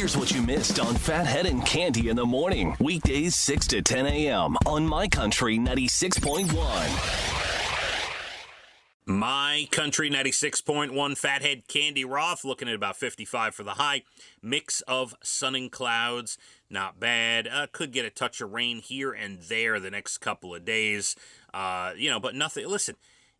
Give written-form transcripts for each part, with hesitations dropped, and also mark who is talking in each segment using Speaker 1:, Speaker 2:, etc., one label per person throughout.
Speaker 1: Here's what you missed on Phathead and Cande in the morning. Weekdays 6 to 10 a.m. on My Country 96.1.
Speaker 2: My Country 96.1, Phathead, Cande, Roth, looking at about 55 for the high. Mix of sun and clouds, not bad. Could get a touch of rain here and there the next couple of days. But nothing, listen,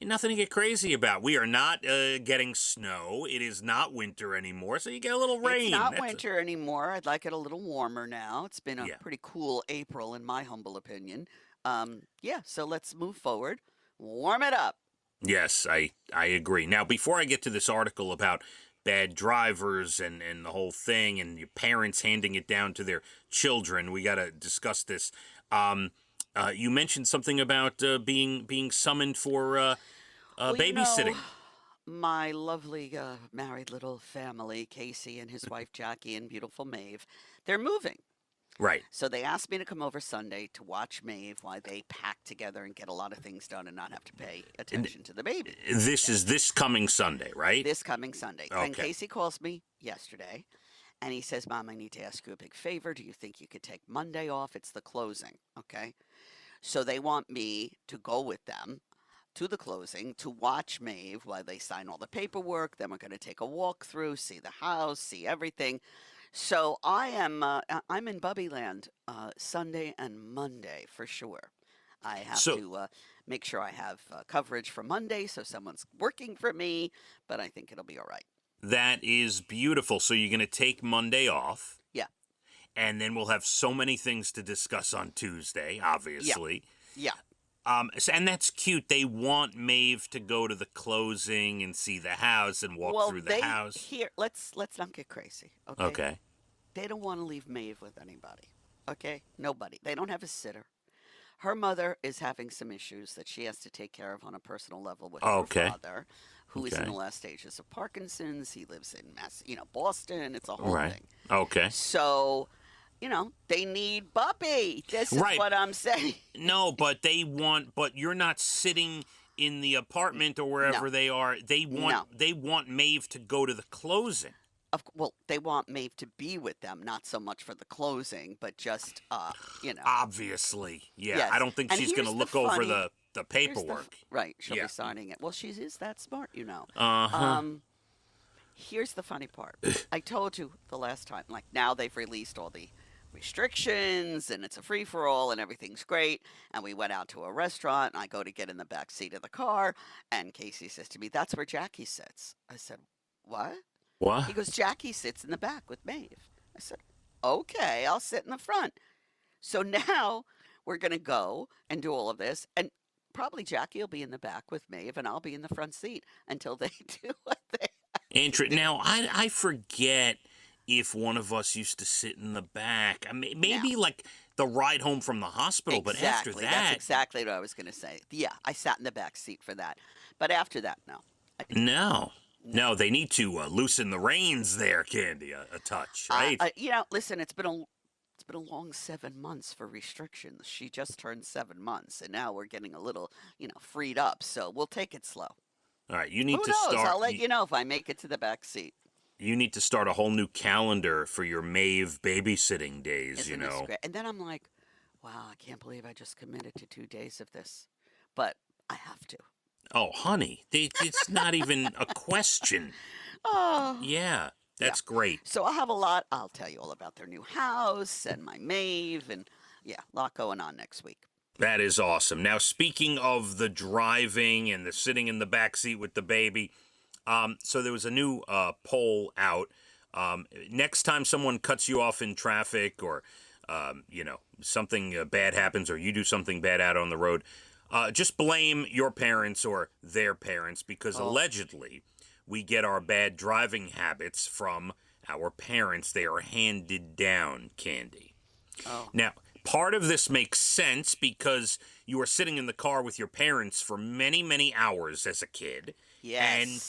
Speaker 2: nothing to get crazy about. We are not getting snow. It is not winter anymore, so you get a little rain.
Speaker 3: It's not winter anymore. I'd like it a little warmer now. It's been a pretty cool April, in my humble opinion. So let's move forward. Warm it up.
Speaker 2: Yes, I agree. Now, before I get to this article about bad drivers and the whole thing and your parents handing it down to their children, we got to discuss this. You mentioned something about being summoned for babysitting.
Speaker 3: My lovely married little family, Casey and his wife Jackie and beautiful Maeve, they're moving.
Speaker 2: Right.
Speaker 3: So they asked me to come over Sunday to watch Maeve while they pack together and get a lot of things done and not have to pay attention to the baby.
Speaker 2: This is this coming Sunday, right?
Speaker 3: This coming Sunday.
Speaker 2: Okay.
Speaker 3: And Casey calls me yesterday, and he says, Mom, I need to ask you a big favor. Do you think you could take Monday off? It's the closing, okay? So they want me to go with them to the closing to watch Maeve while they sign all the paperwork. Then we're going to take a walk through, see the house, see everything. So I'm in Bubbyland Sunday and Monday for sure. I have to make sure I have coverage for Monday, so someone's working for me, but I think it'll be all right.
Speaker 2: That is beautiful. So you're going to take Monday off.
Speaker 3: Yeah.
Speaker 2: And then we'll have so many things to discuss on Tuesday, obviously.
Speaker 3: Yeah.
Speaker 2: And that's cute. They want Maeve to go to the closing and see the house and walk through the house.
Speaker 3: Here, let's not get crazy, okay?
Speaker 2: Okay.
Speaker 3: They don't want to leave Maeve with anybody, okay? Nobody. They don't have a sitter. Her mother is having some issues that she has to take care of on a personal level with her father, who is in the last stages of Parkinson's. He lives in Boston. It's a whole thing.
Speaker 2: Okay.
Speaker 3: So, they need Buppy. This is what I'm saying.
Speaker 2: No, but you're not sitting in the apartment or wherever they are. They want Maeve to go to the closing.
Speaker 3: They want Maeve to be with them, not so much for the closing, but just,
Speaker 2: Obviously, yeah.
Speaker 3: Yes.
Speaker 2: I don't think she's going to look over the paperwork.
Speaker 3: Right, she'll be signing it. Well, she is that smart,
Speaker 2: Uh-huh.
Speaker 3: Here's the funny part. I told you the last time, now they've released all the restrictions, and it's a free-for-all, and everything's great, and we went out to a restaurant, and I go to get in the back seat of the car, and Casey says to me, that's where Jackie sits. I said, what?
Speaker 2: What?
Speaker 3: He goes, Jackie sits in the back with Maeve. I said, okay, I'll sit in the front. So now we're going to go and do all of this, and probably Jackie will be in the back with Maeve, and I'll be in the front seat until they do what they have to do.
Speaker 2: Now, I forget if one of us used to sit in the back. I mean, maybe like the ride home from the hospital, but after that...
Speaker 3: That's exactly what I was going to say. Yeah, I sat in the back seat for that. But after that, no.
Speaker 2: No, they need to loosen the reins there, Cande, a touch, right?
Speaker 3: Listen, it's been a long 7 months for restrictions. She just turned 7 months, and now we're getting a little, freed up. So we'll take it slow.
Speaker 2: All right, you need to
Speaker 3: Who knows?
Speaker 2: start.
Speaker 3: I'll let you know if I make it to the back seat.
Speaker 2: You need to start a whole new calendar for your Maeve babysitting days.
Speaker 3: Isn't this great? And then I'm like, wow, I can't believe I just committed to 2 days of this, but I have to.
Speaker 2: Oh, honey, it's not even a question.
Speaker 3: Oh.
Speaker 2: Yeah, that's great.
Speaker 3: So I'll have a lot. I'll tell you all about their new house and my Maeve, and a lot going on next week.
Speaker 2: That is awesome. Now, speaking of the driving and the sitting in the back seat with the baby, so there was a new poll out. Next time someone cuts you off in traffic or, something bad happens or you do something bad out on the road, just blame your parents or their parents because allegedly we get our bad driving habits from our parents. They are handed down, Cande.
Speaker 3: Oh.
Speaker 2: Now, part of this makes sense because you are sitting in the car with your parents for many, many hours as a kid.
Speaker 3: Yes.
Speaker 2: And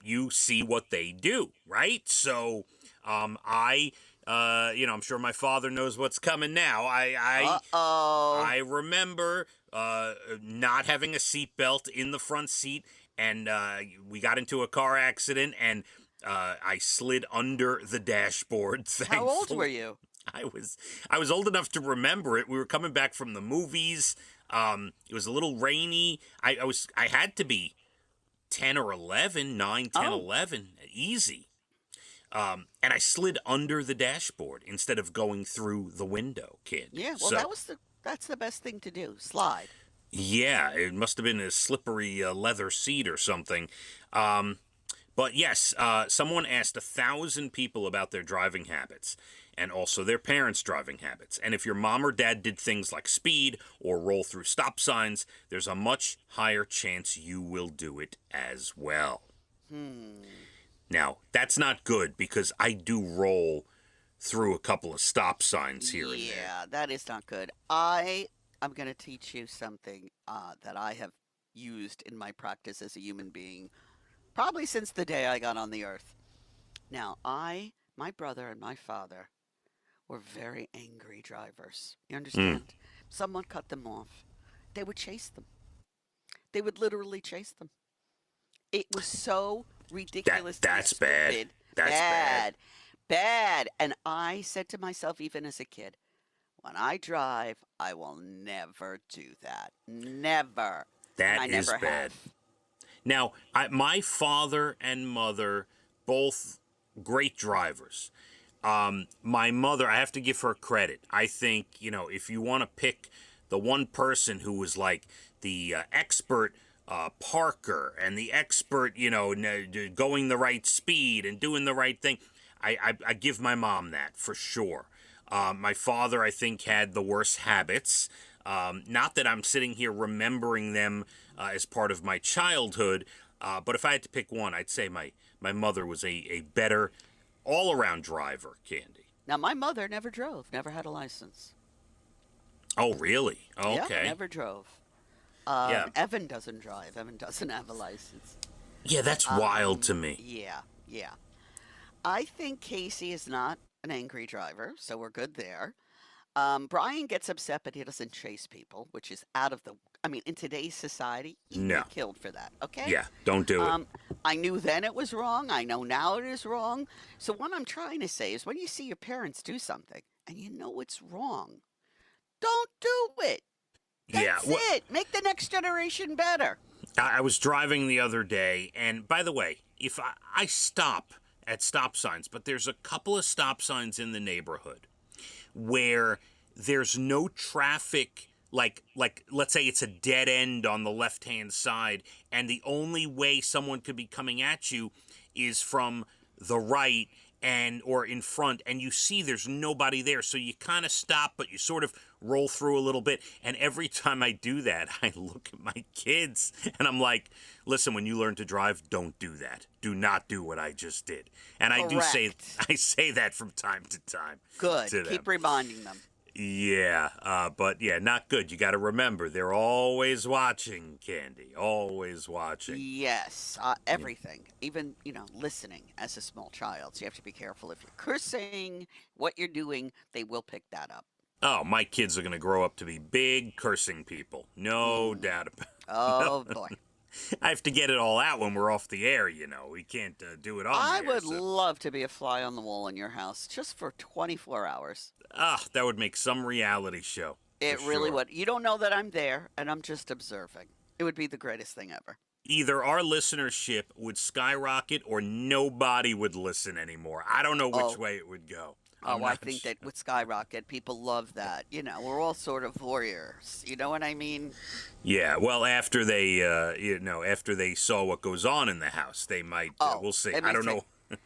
Speaker 2: you see what they do, right? So, I'm sure my father knows what's coming now. I remember not having a seatbelt in the front seat, and we got into a car accident, and I slid under the dashboard.
Speaker 3: How old
Speaker 2: Thankfully.
Speaker 3: were you?
Speaker 2: I was old enough to remember it. We were coming back from the movies. It was a little rainy. I had to be 10 or 11, 9, 10,
Speaker 3: Oh.
Speaker 2: 11, easy. And I slid under the dashboard instead of going through the window, kid.
Speaker 3: Yeah, well,
Speaker 2: So,
Speaker 3: that's the best thing to do. Slide.
Speaker 2: yeah, it must have been a slippery leather seat or something. But yes, someone asked 1,000 people about their driving habits and also their parents' driving habits. And if your mom or dad did things like speed or roll through stop signs, there's a much higher chance you will do it as well. Now, that's not good because I do roll through a couple of stop signs here and there.
Speaker 3: Yeah, that is not good. I'm going to teach you something that I have used in my practice as a human being, probably since the day I got on the earth. Now, my brother and my father were very angry drivers. You understand? Someone cut them off. They would chase them. They would literally chase them. It was so ridiculous.
Speaker 2: That's bad.
Speaker 3: Stupid.
Speaker 2: That's bad.
Speaker 3: Bad. And I said to myself, even as a kid, when I drive, I will never do that. Never.
Speaker 2: That
Speaker 3: I
Speaker 2: is
Speaker 3: never
Speaker 2: bad.
Speaker 3: have.
Speaker 2: Now, my father and mother, both great drivers. My mother, I have to give her credit. I think, if you want to pick the one person who was like the expert parker and the expert, going the right speed and doing the right thing, I give my mom that for sure. My father, I think, had the worst habits. Not that I'm sitting here remembering them as part of my childhood, but if I had to pick one, I'd say my mother was a better all-around driver, Candy.
Speaker 3: Now, my mother never drove, never had a license.
Speaker 2: Oh, really?
Speaker 3: Yeah,
Speaker 2: Okay.
Speaker 3: never drove.
Speaker 2: Yeah.
Speaker 3: Evan doesn't drive. Evan doesn't have a license.
Speaker 2: Yeah, that's wild to me.
Speaker 3: Yeah. I think Casey is not an angry driver, so we're good there. Brian gets upset, but he doesn't chase people, which is out of the. I mean, in today's society, you
Speaker 2: No.
Speaker 3: get killed for that. Okay.
Speaker 2: Yeah, don't do it.
Speaker 3: I knew then it was wrong. I know now it is wrong. So what I'm trying to say is, when you see your parents do something and you know it's wrong, don't do it.
Speaker 2: Yeah.
Speaker 3: That's it. Make the next generation better.
Speaker 2: I was driving the other day, and by the way, if I stop at stop signs, but there's a couple of stop signs in the neighborhood where there's no traffic, like let's say it's a dead end on the left-hand side, and the only way someone could be coming at you is from the right or in front, and you see there's nobody there, so you kind of stop, but you sort of roll through a little bit. And every time I do that, I look at my kids and I'm like, listen, when you learn to drive, don't do that. Do not do what I just did. And I say that from time to time.
Speaker 3: Good.
Speaker 2: To them.
Speaker 3: Keep reminding them.
Speaker 2: Yeah, but yeah, not good. You got to remember, they're always watching, Candy. Always watching.
Speaker 3: Yes, everything. Even, listening as a small child. So you have to be careful if you're cursing, what you're doing, they will pick that up.
Speaker 2: Oh, my kids are going to grow up to be big cursing people. No doubt about it.
Speaker 3: Oh, boy.
Speaker 2: I have to get it all out when we're off the air, We can't do it on
Speaker 3: I
Speaker 2: the air,
Speaker 3: would
Speaker 2: so.
Speaker 3: love to be a fly on the wall in your house just for 24 hours.
Speaker 2: That would make some reality show.
Speaker 3: It
Speaker 2: for
Speaker 3: really
Speaker 2: sure.
Speaker 3: would. You don't know that I'm there, and I'm just observing. It would be the greatest thing ever.
Speaker 2: Either our listenership would skyrocket or nobody would listen anymore. I don't know which way it would go.
Speaker 3: I think that with Skyrocket, people love that. We're all sort of warriors. You know what I mean?
Speaker 2: Yeah, well, after they, after they saw what goes on in the house, they might. We'll see. I don't know.
Speaker 3: We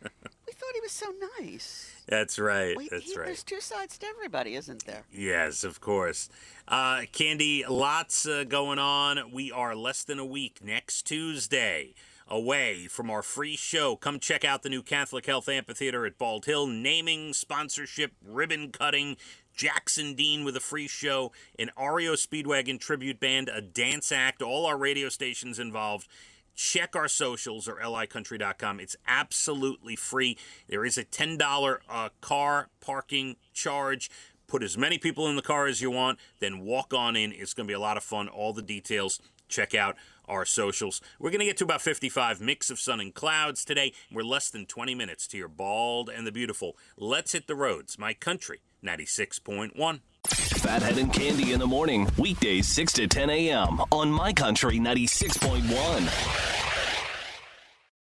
Speaker 3: thought he was so nice.
Speaker 2: That's right. Right.
Speaker 3: There's two sides to everybody, isn't there?
Speaker 2: Yes, of course. Candy, lots going on. We are less than a week next Tuesday away from our free show. Come check out the new Catholic Health Amphitheater at Bald Hill. Naming, sponsorship, ribbon cutting, Jackson Dean with a free show, an REO Speedwagon tribute band, a dance act, all our radio stations involved. Check our socials or licountry.com. It's absolutely free. There is a $10 car parking charge. Put as many people in the car as you want, then walk on in. It's going to be a lot of fun. All the details, check out our socials. We're going to get to about 55, mix of sun and clouds today. We're less than 20 minutes to your bald and the beautiful. Let's hit the roads. My Country 96.1.
Speaker 1: Phathead and Cande in the morning, weekdays 6 to 10 a.m. on My Country 96.1.